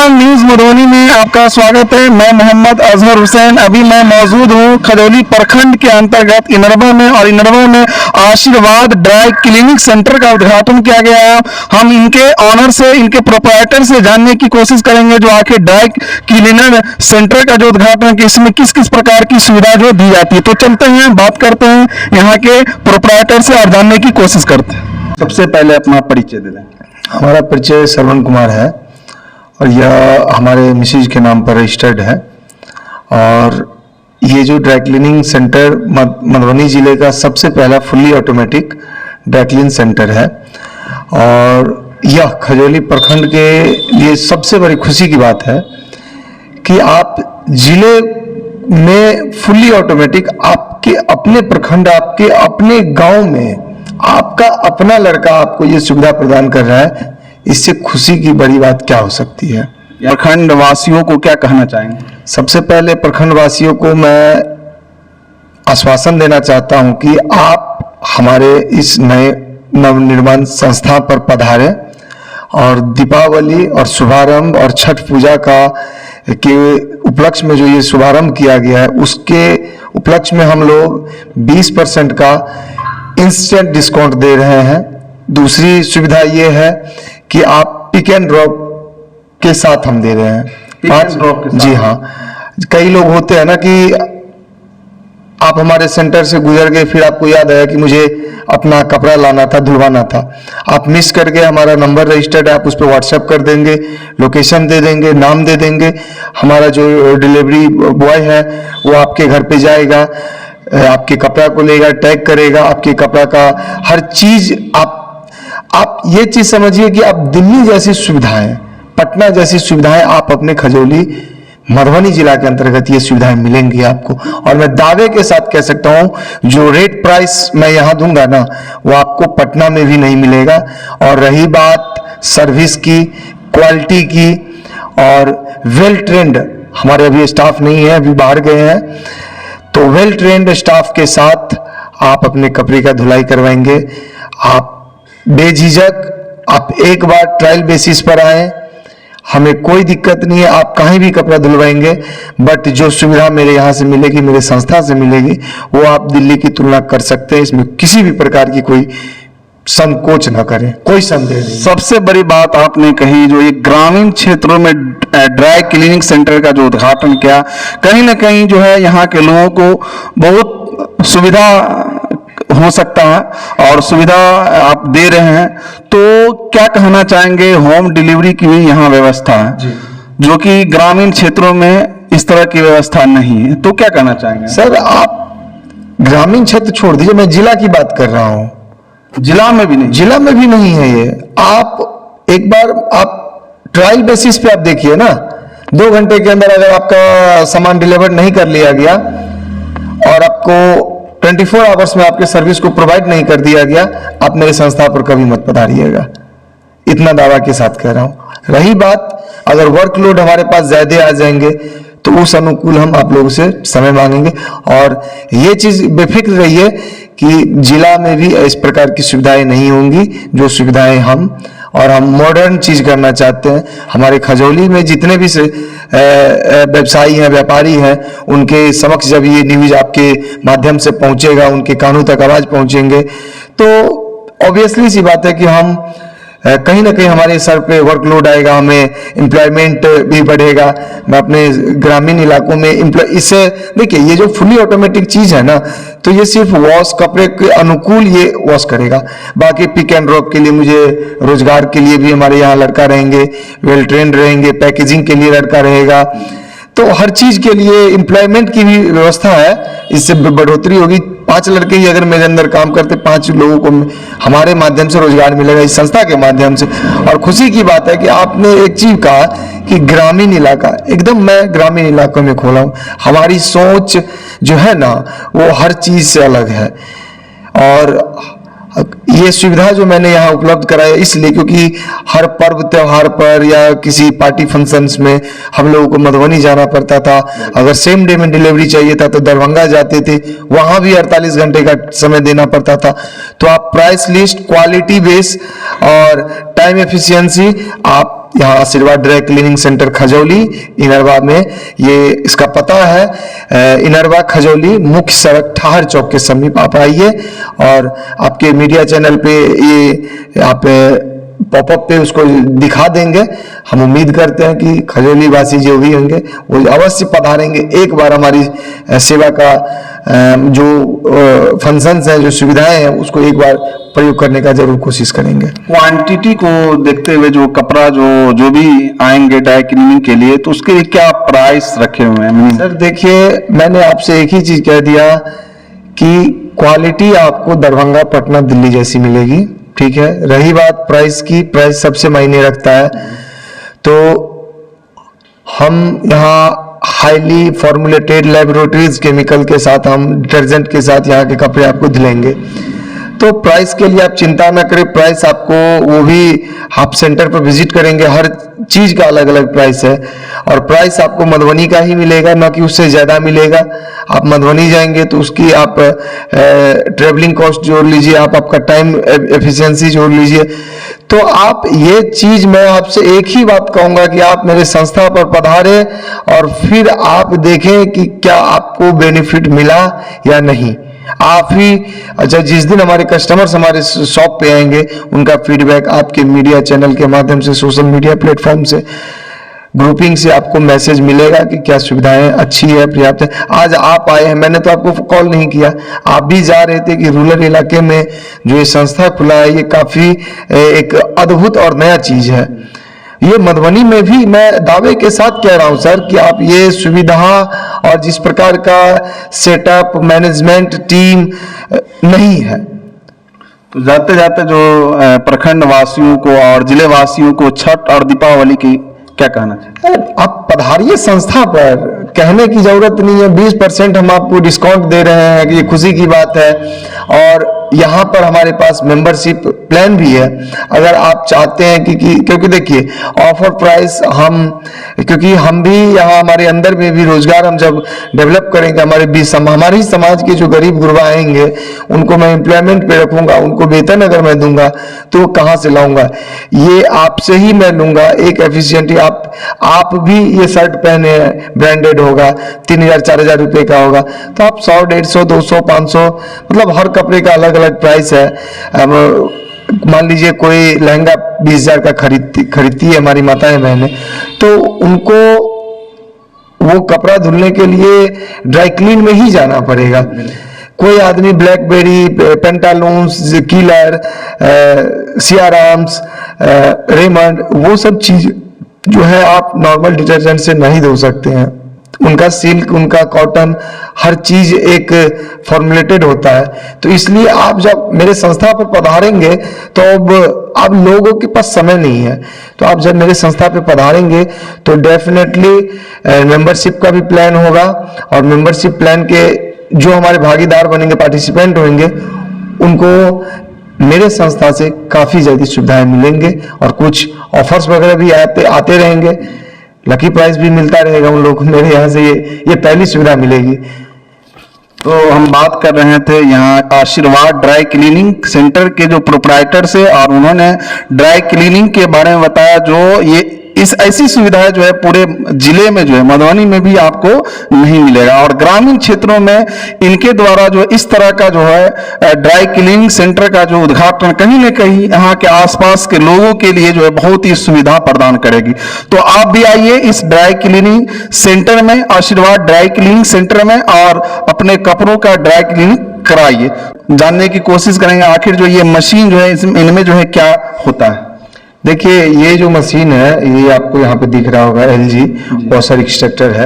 नमस्कार, न्यूज मधुबनी में आपका स्वागत है। मैं मोहम्मद अजहर हुसैन। अभी मैं मौजूद हूँ खजौली प्रखंड के अंतर्गत इनरवा में, और इनरवा में आशीर्वाद ड्राई क्लीनिंग सेंटर का उद्घाटन किया गया है। हम इनके ऑनर से, इनके प्रोप्राइटर से जानने की कोशिश करेंगे जो आखिर ड्राई क्लीनर सेंटर का जो उद्घाटन कि इसमें किस किस प्रकार की सुविधा जो दी जाती है। तो चलते हैं, बात करते हैं यहाँ के प्रोप्राइटर से और जानने की कोशिश करते हैं। सबसे पहले अपना परिचय दे दें। हमारा परिचय श्रवण कुमार है और यह हमारे मिसेज के नाम पर रजिस्टर्ड है। और ये जो ड्राई क्लीनिंग सेंटर मधुबनी जिले का सबसे पहला fully automatic dry clean centre है। और यह खजौली प्रखंड के लिए सबसे बड़ी खुशी की बात है कि आप जिले में फुल्ली ऑटोमेटिक आपके अपने प्रखंड, आपके अपने गांव में आपका अपना लड़का आपको ये सुविधा प्रदान कर रहा है। इससे खुशी की बड़ी बात क्या हो सकती है। प्रखंड वासियों को क्या कहना चाहेंगे? सबसे पहले प्रखंड वासियों को मैं आश्वासन देना चाहता हूं कि आप हमारे इस नए नवनिर्माण संस्था पर पधारें और दीपावली और शुभारंभ और छठ पूजा के उपलक्ष्य में जो ये शुभारंभ किया गया है, उसके उपलक्ष्य में हम लोग 20% का इंस्टेंट डिस्काउंट दे रहे हैं। दूसरी सुविधा ये है कि आप पिक एंड ड्रॉप के साथ हम दे रहे हैं। जी हाँ, कई लोग होते हैं ना कि आप हमारे सेंटर से गुजर गए, फिर आपको याद आया कि मुझे अपना कपड़ा लाना था, धुलवाना था। आप मिस करके हमारा नंबर रजिस्टर्ड है, आप उस पर व्हाट्सएप कर देंगे, लोकेशन दे देंगे, नाम दे देंगे। हमारा जो डिलीवरी बॉय है वो आपके घर पे जाएगा, आपके कपड़ा को लेगा, टैग करेगा, आपके कपड़ा का हर चीज। आप ये चीज समझिए कि आप दिल्ली जैसी सुविधाएं, पटना जैसी सुविधाएं आप अपने खजौली मधुबनी जिला के अंतर्गत ये सुविधाएं मिलेंगी आपको। और मैं दावे के साथ कह सकता हूं जो रेट प्राइस मैं यहां दूंगा ना, वो आपको पटना में भी नहीं मिलेगा। और रही बात सर्विस की, क्वालिटी की, और वेल ट्रेंड, हमारे अभी स्टाफ नहीं है, अभी बाहर गए हैं, तो वेल ट्रेंड स्टाफ के साथ आप अपने कपड़े का धुलाई करवाएंगे। आप बेझिझक आप एक बार ट्रायल बेसिस पर आए, हमें कोई दिक्कत नहीं है, आप कहीं भी कपड़ा धुलवाएंगे। बट जो सुविधा मेरे यहाँ से मिलेगी, मेरे संस्था से मिलेगी, वो आप दिल्ली की तुलना कर सकते हैं। इसमें किसी भी प्रकार की कोई संकोच न करें, कोई संदेह नहीं। सबसे बड़ी बात आपने कही, जो ये ग्रामीण क्षेत्रों में ड्राई क्लीनिंग सेंटर का जो उद्घाटन किया, कहीं ना कहीं जो है यहाँ के लोगों को बहुत सुविधा हो सकता है और सुविधा आप दे रहे हैं। तो क्या कहना चाहेंगे? होम डिलीवरी की भी यहाँ व्यवस्था है जो कि ग्रामीण क्षेत्रों में इस तरह की व्यवस्था नहीं है, तो क्या कहना चाहेंगे? सर, आप ग्रामीण क्षेत्र छोड़ दीजिए, मैं जिला की बात कर रहा हूँ। जिला में भी नहीं, जिला में भी नहीं है ये। आप एक बार आप ट्रायल बेसिस पे आप देखिए ना, 2 घंटे के अंदर अगर आपका सामान डिलीवर नहीं कर लिया गया और आपको 24 आवर्स में आपके सर्विस को प्रोवाइड नहीं कर दिया गया, आप मेरे संस्था पर कभी मत पधारिएगा। इतना दावा के साथ कह रहा हूं। रही बात, अगर वर्कलोड हमारे पास ज्यादा आ जाएंगे तो उस अनुकूल हम आप लोगों से समय मांगेंगे। और ये चीज बेफिक्र रहिए कि जिला में भी इस प्रकार की सुविधाएं नहीं होंगी जो सुविधाएं हम मॉडर्न चीज करना चाहते हैं। हमारे खजौली में जितने भी व्यवसायी हैं, व्यापारी हैं, उनके समक्ष जब ये न्यूज आपके माध्यम से पहुंचेगा, उनके कानों तक आवाज पहुंचेंगे, तो ऑब्वियसली सी बात है कि हम कहीं ना कहीं हमारे सर पे वर्कलोड आएगा, हमें एम्प्लॉयमेंट भी बढ़ेगा। मैं अपने ग्रामीण इलाकों में इससे देखिए, ये जो फुली ऑटोमेटिक चीज है ना, तो ये सिर्फ वॉश, कपड़े के अनुकूल ये वॉश करेगा। बाकी पिक एंड ड्रॉप के लिए मुझे रोजगार के लिए भी हमारे यहाँ लड़का रहेंगे, वेल ट्रेंड रहेंगे, पैकेजिंग के लिए लड़का रहेगा, तो हर चीज के लिए एम्प्लॉयमेंट की भी व्यवस्था है। इससे बढ़ोतरी होगी। 5 लड़के ही अगर मेरे अंदर काम करते, 5 लोगों को हमारे माध्यम से रोजगार मिलेगा, इस संस्था के माध्यम से। और खुशी की बात है कि आपने एक चीज कहा कि ग्रामीण इलाका, एकदम मैं ग्रामीण इलाकों में खोला हूं। हमारी सोच जो है ना, वो हर चीज से अलग है। और ये सुविधा जो मैंने यहाँ उपलब्ध कराया इसलिए क्योंकि हर पर्व त्योहार पर या किसी पार्टी फंक्शंस में हम लोगों को मधुबनी जाना पड़ता था। अगर सेम डे में डिलीवरी चाहिए था तो दरभंगा जाते थे, वहां भी 48 घंटे का समय देना पड़ता था। तो आप प्राइस लिस्ट, क्वालिटी बेस और टाइम एफिशिएंसी आप यहाँ आशीर्वाद dry cleaning centre Khajauli Inarwa में, ये इसका पता है इनरवा खजौली मुख्य सड़क ठहर चौक के समीप आप आइए, और आपके मीडिया चैनल पे ये आप पॉपअप पे उसको दिखा देंगे। हम उम्मीद करते हैं कि खजौली वासी जो भी होंगे वो अवश्य पधारेंगे, एक बार हमारी सेवा का जो फंक्शंस हैं, जो सुविधाएं हैं, उसको एक बार प्रयोग करने का जरूर कोशिश करेंगे। क्वांटिटी को देखते हुए जो कपड़ा जो भी आएंगे ड्राई क्लीनिंग के लिए, तो उसके लिए क्या प्राइस रखे हुए हैं? सर देखिए, मैंने आपसे एक ही चीज कह दिया कि क्वालिटी आपको दरभंगा, पटना, दिल्ली जैसी मिलेगी, ठीक है। रही बात प्राइस की, प्राइस सबसे मायने रखता है। तो हम यहाँ हाईली फॉर्मुलेटेड लैबोरेटरीज केमिकल के साथ, हम डिटर्जेंट के साथ यहाँ के कपड़े आपको दिलाएंगे। तो प्राइस के लिए आप चिंता ना करें, प्राइस आपको वो भी आप सेंटर पर विजिट करेंगे, हर चीज का अलग अलग प्राइस है, और प्राइस आपको मधुबनी का ही मिलेगा, ना कि उससे ज्यादा मिलेगा। आप मधुबनी जाएंगे तो उसकी आप ट्रेवलिंग कॉस्ट जोड़ लीजिए, आप आपका टाइम एफिशिएंसी जोड़ लीजिए। तो आप ये चीज, मैं आपसे एक ही बात कहूंगा कि आप मेरे संस्था पर पधारे और फिर आप देखें कि क्या आपको बेनिफिट मिला या नहीं। आप ही अच्छा, जिस दिन हमारे कस्टमर्स हमारे शॉप पे आएंगे, उनका फीडबैक आपके मीडिया चैनल के माध्यम से, सोशल मीडिया प्लेटफॉर्म से, ग्रुपिंग से आपको मैसेज मिलेगा कि क्या सुविधाएं अच्छी है, पर्याप्त है। आज आप आए हैं, मैंने तो आपको कॉल नहीं किया, आप भी जा रहे थे कि रूरल इलाके में जो ये संस्था खुला है, ये काफी एक अद्भुत और नया चीज है। ये मधुबनी में भी मैं दावे के साथ कह रहा हूं सर कि आप ये सुविधा और जिस प्रकार का सेटअप, मैनेजमेंट टीम नहीं है। तो जाते जाते जो प्रखंड वासियों को और जिले वासियों को छठ और दीपावली की क्या कहना चाहिए? आप पधारिए संस्था पर, कहने की जरूरत नहीं है। 20% हम आपको डिस्काउंट दे रहे हैं, कि ये खुशी की बात है। और यहाँ पर हमारे पास मेंबरशिप प्लान भी है, अगर आप चाहते हैं कि क्योंकि देखिए ऑफर प्राइस क्योंकि हम भी यहाँ हमारे अंदर में भी रोजगार हम जब डेवलप करेंगे, हमारे ही समाज के जो गरीब गुरबा आएंगे उनको मैं एम्प्लॉयमेंट पे रखूंगा, उनको वेतन अगर मैं दूंगा तो वो कहाँ से लाऊंगा? ये आपसे ही मैं लूंगा। एक एफिशिएंटली आप भी ये शर्ट पहने, ब्रांडेड होगा, 3000 4000 रुपए का होगा, तो आप 100 150 200 500, मतलब हर कपड़े का अलग अलग प्राइस है। मान लीजिए कोई लहंगा 20,000 का खरीदती है हमारी माताएं बहनें, तो उनको वो कपड़ा धुलने के लिए ड्राई क्लीन में ही जाना पड़ेगा। कोई आदमी ब्लैकबेरी, पेंटालून्स, किलर, सियाराम्स, रेमंड, वो सब चीज जो है आप नॉर्मल डिटर्जेंट से नहीं धो सकते हैं। उनका सिल्क, उनका कॉटन, हर चीज एक फॉर्मुलेटेड होता है। तो इसलिए आप जब मेरे संस्था पर पधारेंगे तो अब लोगों के पास समय नहीं है, तो आप जब मेरे संस्था पे पधारेंगे तो डेफिनेटली मेंबरशिप का भी प्लान होगा, और मेंबरशिप प्लान के जो हमारे भागीदार बनेंगे, पार्टिसिपेंट होंगे, उनको मेरे संस्था से काफी जल्दी सुविधाएं मिलेंगे, और कुछ ऑफर्स वगैरह भी आते रहेंगे, लकी प्राइस भी मिलता रहेगा उन लोगों को। मेरे यहाँ से ये पहली सुविधा मिलेगी। तो हम बात कर रहे थे यहाँ आशीर्वाद ड्राई क्लीनिंग सेंटर के जो प्रोप्राइटर से, और उन्होंने ड्राई क्लीनिंग के बारे में बताया, जो ये इस ऐसी सुविधाएं जो है पूरे जिले में जो है मधुबनी में भी आपको नहीं मिलेगा, और ग्रामीण क्षेत्रों में इनके द्वारा जो इस तरह का जो है ड्राई क्लीनिंग सेंटर का जो उद्घाटन कहीं न कहीं यहाँ के आसपास के लोगों के लिए जो है बहुत ही सुविधा प्रदान करेगी। तो आप भी आइए इस ड्राई क्लीनिंग सेंटर में, आशीर्वाद ड्राई क्लीनिंग सेंटर में, और अपने कपड़ों का ड्राई क्लीनिंग कराइए। जानने की कोशिश करेंगे आखिर जो ये मशीन जो है इनमें जो है क्या होता है। देखिए, ये जो मशीन है, ये आपको यहाँ पे दिख रहा होगा, LG वॉशर एक्सट्रैक्टर है।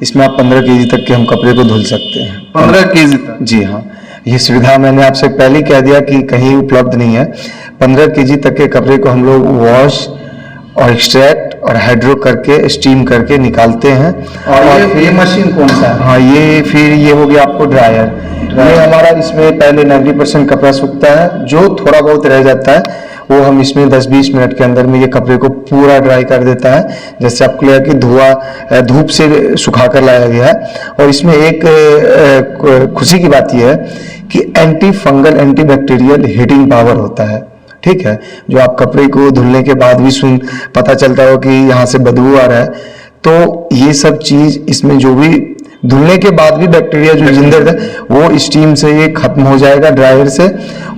इसमें आप 15 केजी तक के हम कपड़े को धुल सकते हैं। 15 केजी तक? जी हाँ, ये सुविधा मैंने आपसे पहले कह दिया कि कहीं उपलब्ध नहीं है। 15 केजी तक के कपड़े को हम लोग वॉश और एक्सट्रैक्ट और हाइड्रो करके, स्टीम करके निकालते हैं। और ये मशीन कौन सा है? हाँ, ये हो गया आपको ड्रायर। ये हमारा, इसमें पहले 90% कपड़ा सूखता है, जो थोड़ा बहुत रह जाता है वो हम इसमें 10-20 मिनट के अंदर में ये कपड़े को पूरा ड्राई कर देता है। जैसे आपको लगा कि धूप से सुखा कर लाया गया है। और इसमें एक खुशी की बात यह है कि anti fungal, anti bacterial heating power होता है। ठीक है, जो आप कपड़े को धुलने के बाद भी पता चलता हो कि यहाँ से बदबू आ रहा है, तो ये सब चीज इसमें जो भी धुलने के बाद भी बैक्टीरिया जो जिंदा है वो स्टीम से ये खत्म हो जाएगा, ड्रायर से।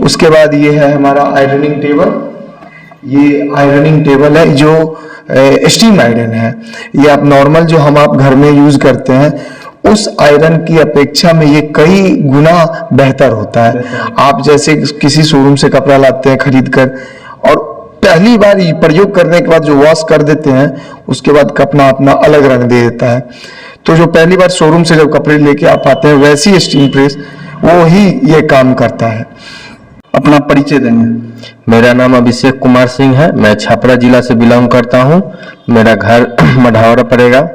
उसके बाद ये है हमारा आयरनिंग टेबल। ये आयरनिंग टेबल है जो स्टीम आयरन है। ये आप नॉर्मल जो आप घर में यूज करते हैं उस आयरन की अपेक्षा में ये कई गुना बेहतर होता है। आप जैसे किसी शोरूम से कपड़ा लाते हैं खरीद कर और पहली बार प्रयोग करने के बाद जो वॉश कर देते हैं उसके बाद कपड़ा अपना अलग रंग दे देता है। तो जो पहली बार शोरूम से जब कपड़े लेके आप आते हैं वैसी स्टीम प्रेस वो ही ये काम करता है। अपना परिचय देंगे। मेरा नाम अभिषेक कुमार सिंह है। मैं छपरा जिला से बिलोंग करता हूँ। मेरा घर मढ़ौरा पड़ेगा।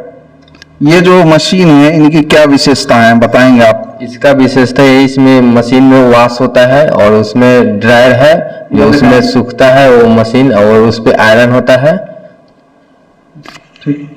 ये जो मशीन है इनकी क्या विशेषताएं हैं बताएंगे आप? इसका विशेषता है इसमें मशीन में वॉश होता है और उसमें ड्रायर है जो उसमें सूखता है वो मशीन और उस पे आयरन होता है। ठीक।